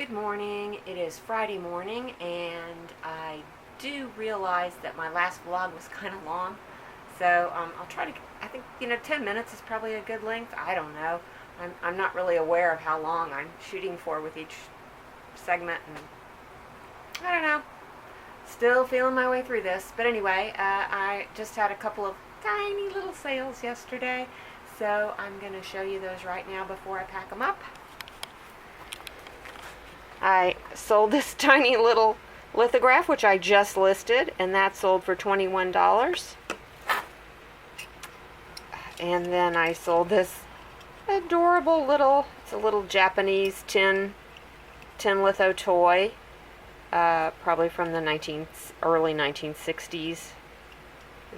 Good morning. It is Friday morning, and I do realize that my last vlog was kind of long. So I'll try to, I think, 10 minutes is probably a good length. I don't know. I'm not really aware of how long I'm shooting for with each segment, and I don't know. Still feeling my way through this. But anyway, I just had a couple of tiny little sales yesterday, so I'm going to show you those right now before I pack them up. I sold this tiny little lithograph, which I just listed, and that sold for $21. And then I sold this adorable it's a little Japanese tin litho toy, probably from the early 1960s.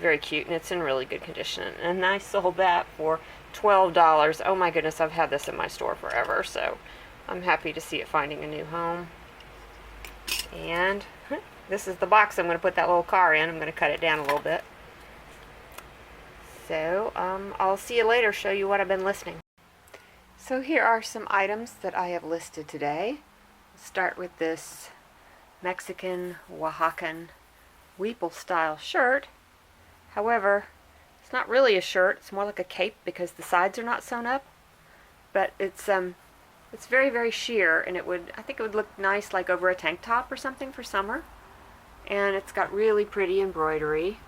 Very cute, and it's in really good condition. And I sold that for $12. Oh my goodness, I've had this in my store forever, so I'm happy to see it finding a new home. And this is the box I'm going to put that little car in. I'm going to cut it down a little bit. So I'll see you later, show you what I've been listing. So here are some items that I have listed today. I'll start with this Mexican Oaxacan Weeple style shirt. However, it's not really a shirt, it's more like a cape because the sides are not sewn up. But it's very, very sheer, and I think it would look nice like over a tank top or something for summer. And it's got really pretty embroidery.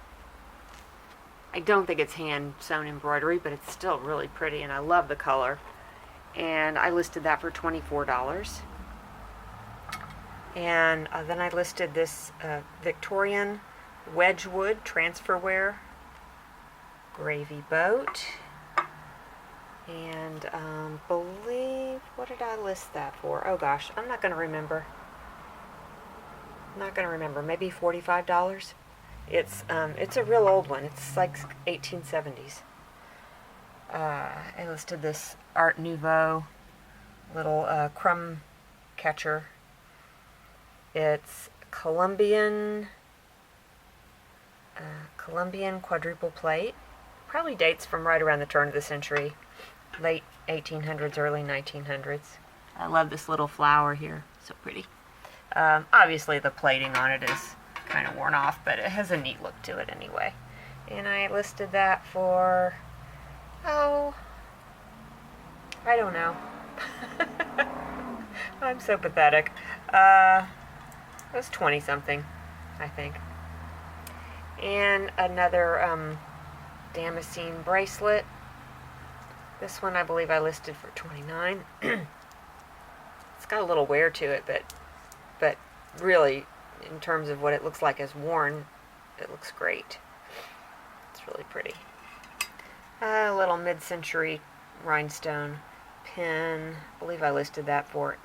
I don't think it's hand sewn embroidery, but it's still really pretty, and I love the color. And I listed that for $24. And then I listed this Victorian Wedgwood transferware gravy boat. And what did I list that for? Oh gosh, I'm not going to remember. Maybe $45. It's a real old one. It's like 1870s. I listed this Art Nouveau little crumb catcher. It's Colombian quadruple plate. Probably dates from right around the turn of the century. Late 1800s, early 1900s. I love this little flower here. So pretty. Obviously the plating on it is kind of worn off, but it has a neat look to it anyway. And I listed that for, I don't know. I'm so pathetic. It was 20 something, I think. And another Damascene bracelet. This one I believe I listed for $29. It's got a little wear to it, but really, in terms of what it looks like as worn, it looks great. It's really pretty. A little mid-century rhinestone pin. I believe I listed that for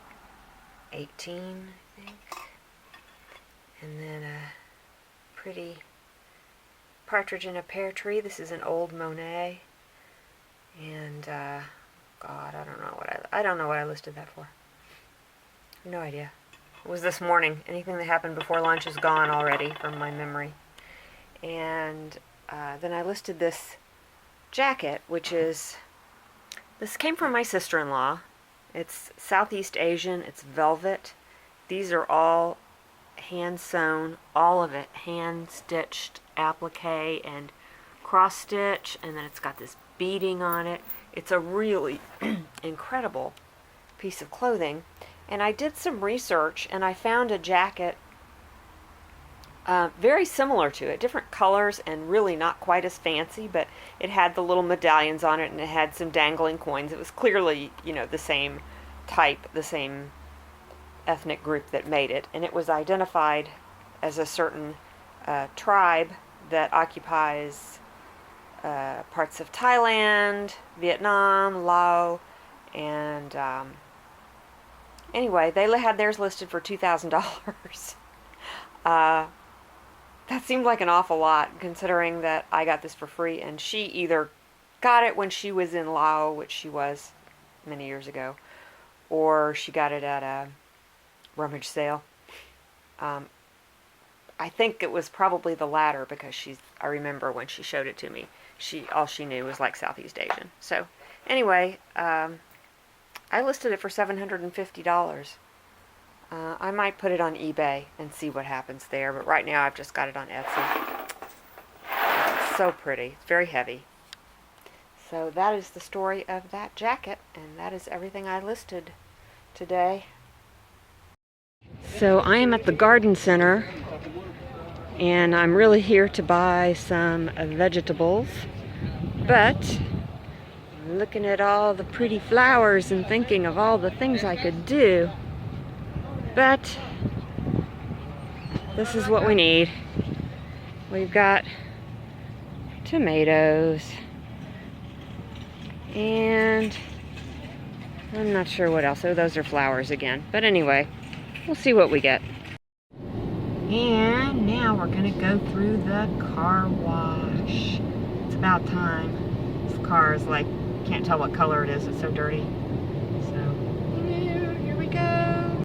$18, I think. And then a pretty partridge in a pear tree. This is an old Monet. And God, I don't know what I listed that for. No idea. It was this morning. Anything that happened before lunch is gone already from my memory. And then I listed this jacket, this came from my sister-in-law. It's Southeast Asian. It's velvet. These are all hand sewn, all of it hand stitched applique and cross stitch, and then it's got this beading on it. It's a really incredible piece of clothing. And I did some research, and I found a jacket very similar to it, different colors and really not quite as fancy, but it had the little medallions on it, and it had some dangling coins. It was clearly, the same type, the same ethnic group that made it, and it was identified as a certain tribe that occupies parts of Thailand, Vietnam, Laos, and anyway, they had theirs listed for $2,000. That seemed like an awful lot, considering that I got this for free, and she either got it when she was in Laos, which she was many years ago, or she got it at a rummage sale. I think it was probably the latter, because I remember when she showed it to me, all she knew was like Southeast Asian. So anyway, I listed it for $750. I might put it on eBay and see what happens there, but right now I've just got it on Etsy. It's so pretty. It's very heavy. So that is the story of that jacket, and that is everything I listed today. So I am at the garden center, and I'm really here to buy some vegetables, but I'm looking at all the pretty flowers and thinking of all the things I could do. But this is what we need. We've got tomatoes, and I'm not sure what else. Oh, those are flowers again. But anyway, we'll see what we get. And now we're gonna go through the car wash. It's about time. This car is like, can't tell what color it is. It's so dirty. So, here we go.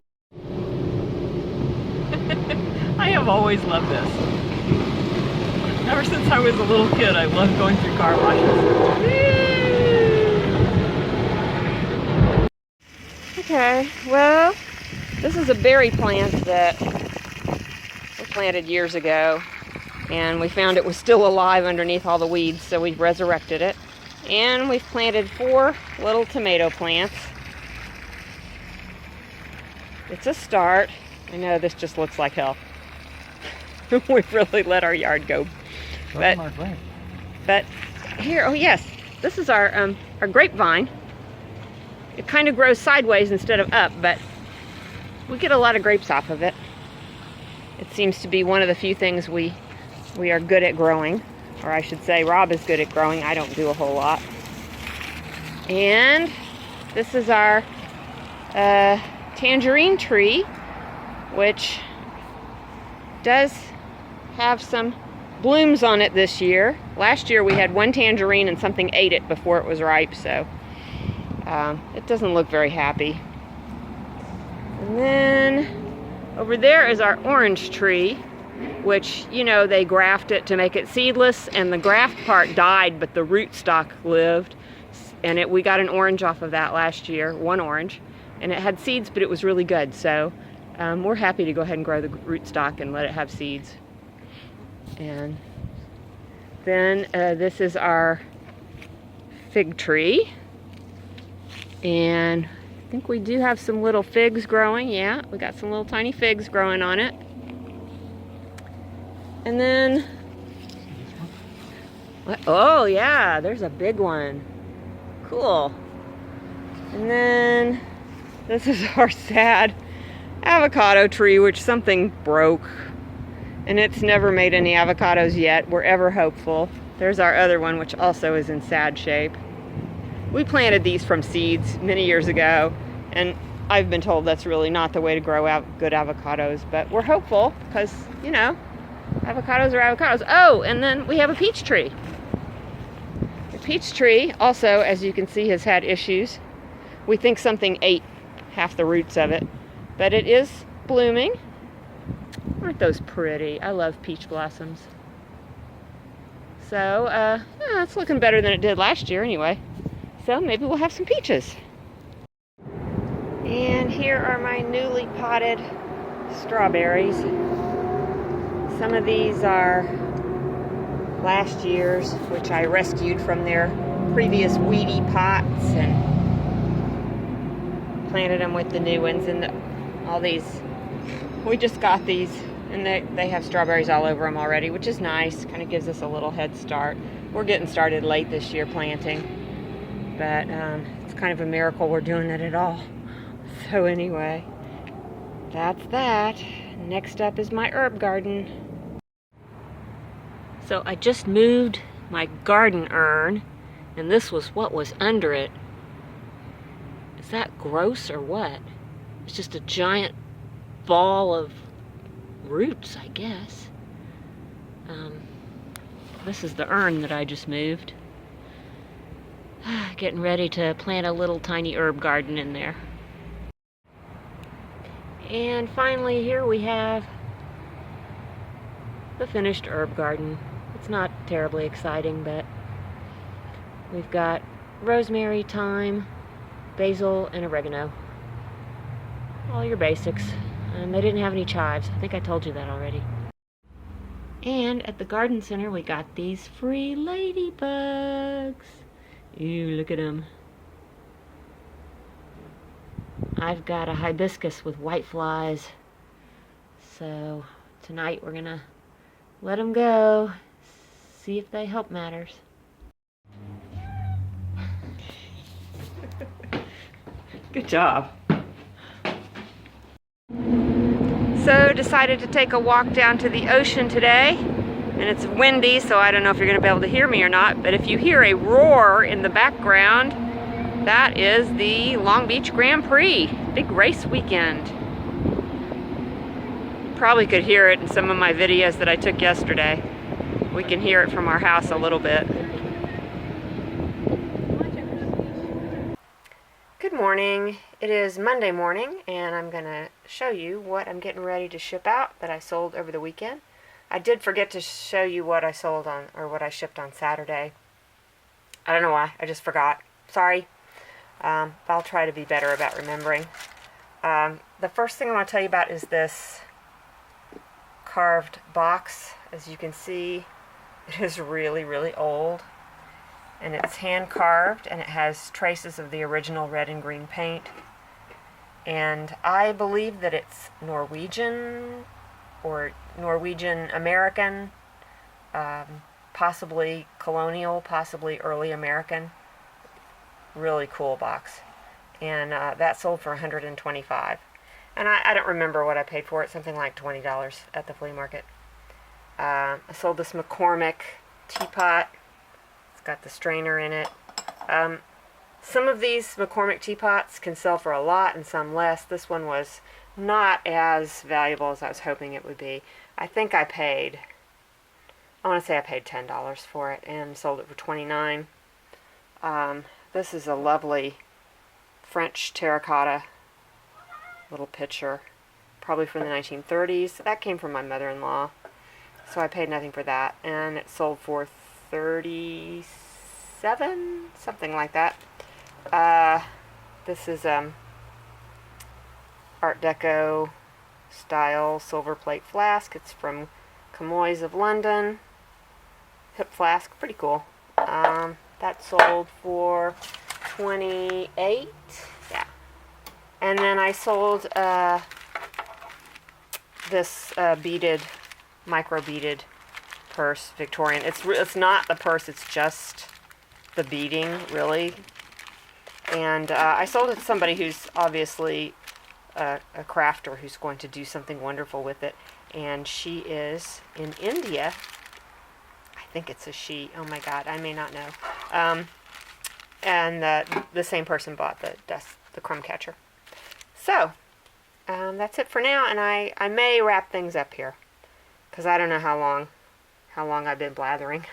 I have always loved this. Ever since I was a little kid, I loved going through car washes. Okay, well, this is a berry plant that we planted years ago, and we found it was still alive underneath all the weeds, so we resurrected it. And we've planted 4 little tomato plants. It's a start. I know this just looks like hell. We've really let our yard go. But here, oh yes, this is our grapevine. It kind of grows sideways instead of up, but we get a lot of grapes off of it. It seems to be one of the few things we are good at growing, or I should say Rob is good at growing. I don't do a whole lot. And this is our tangerine tree, which does have some blooms on it this year. Last year we had 1 tangerine and something ate it before it was ripe, so it doesn't look very happy. And then over there is our orange tree, which, you know, they graft it to make it seedless, and the graft part died, but the rootstock lived. And we got an orange off of that last year, 1 orange, and it had seeds, but it was really good. So we're happy to go ahead and grow the rootstock and let it have seeds. And then this is our fig tree, and I think we do have some little figs growing. Yeah, we got some little tiny figs growing on it. And then, oh yeah, there's a big one. Cool. And then this is our sad avocado tree, which something broke, and it's never made any avocados yet. We're ever hopeful. There's our other one, which also is in sad shape. We planted these from seeds many years ago, and I've been told that's really not the way to grow out good avocados, but we're hopeful because, you know, avocados are avocados. Oh, and then we have a peach tree. The peach tree also, as you can see, has had issues. We think something ate half the roots of it, but it is blooming. Aren't those pretty? I love peach blossoms. So, yeah, it's looking better than it did last year anyway. So maybe we'll have some peaches. And here are my newly potted strawberries. Some of these are last year's, which I rescued from their previous weedy pots and planted them with the new ones. And all these, we just got these, and they have strawberries all over them already, which is nice. Kind of gives us a little head start. We're getting started late this year planting, but it's kind of a miracle we're doing it at all. So anyway, that's that. Next up is my herb garden. So I just moved my garden urn, and this was what was under it. Is that gross or what? It's just a giant ball of roots, I guess. This is the urn that I just moved. Getting ready to plant a little tiny herb garden in there. And finally, here we have the finished herb garden. It's not terribly exciting, but we've got rosemary, thyme, basil, and oregano. All your basics. They didn't have any chives. I think I told you that already. And at the garden center, we got these free ladybugs. Ew, look at them. I've got a hibiscus with white flies. So tonight we're gonna let them go. See if they help matters. Good job. So decided to take a walk down to the ocean today, and it's windy, so I don't know if you're going to be able to hear me or not, but if you hear a roar in the background, that is the Long Beach Grand Prix, big race weekend. Probably could hear it in some of my videos that I took yesterday. We can hear it from our house a little bit. Good morning. It is Monday morning, and I'm going to show you what I'm getting ready to ship out that I sold over the weekend. I did forget to show you what I sold on, or what I shipped on Saturday. I don't know why. I just forgot. Sorry. I'll try to be better about remembering. The first thing I want to tell you about is this carved box. As you can see, it is really, really old. And it's hand carved, and it has traces of the original red and green paint. And I believe that it's Norwegian or Norwegian American, possibly colonial, possibly early American. Really cool box. And that sold for $125. And I don't remember what I paid for it, something like $20 at the flea market. I sold this McCormick teapot. Got the strainer in it. Some of these McCormick teapots can sell for a lot and some less. This one was not as valuable as I was hoping it would be. I think I paid $10 for it and sold it for $29. This is a lovely French terracotta little pitcher, probably from the 1930s. That came from my mother-in-law, so I paid nothing for that, and it sold for $37, something like that. This is Art Deco style silver plate flask. It's from Camoys of London. Hip flask, pretty cool. That sold for $28. Yeah. And then I sold this beaded, micro beaded purse, Victorian. It's not the purse, it's just the beading, really. And I sold it to somebody who's obviously a crafter who's going to do something wonderful with it. And she is in India. I think it's a she. Oh my God, I may not know. And the same person bought the crumb catcher. So that's it for now, and I may wrap things up here because I don't know how long I've been blathering.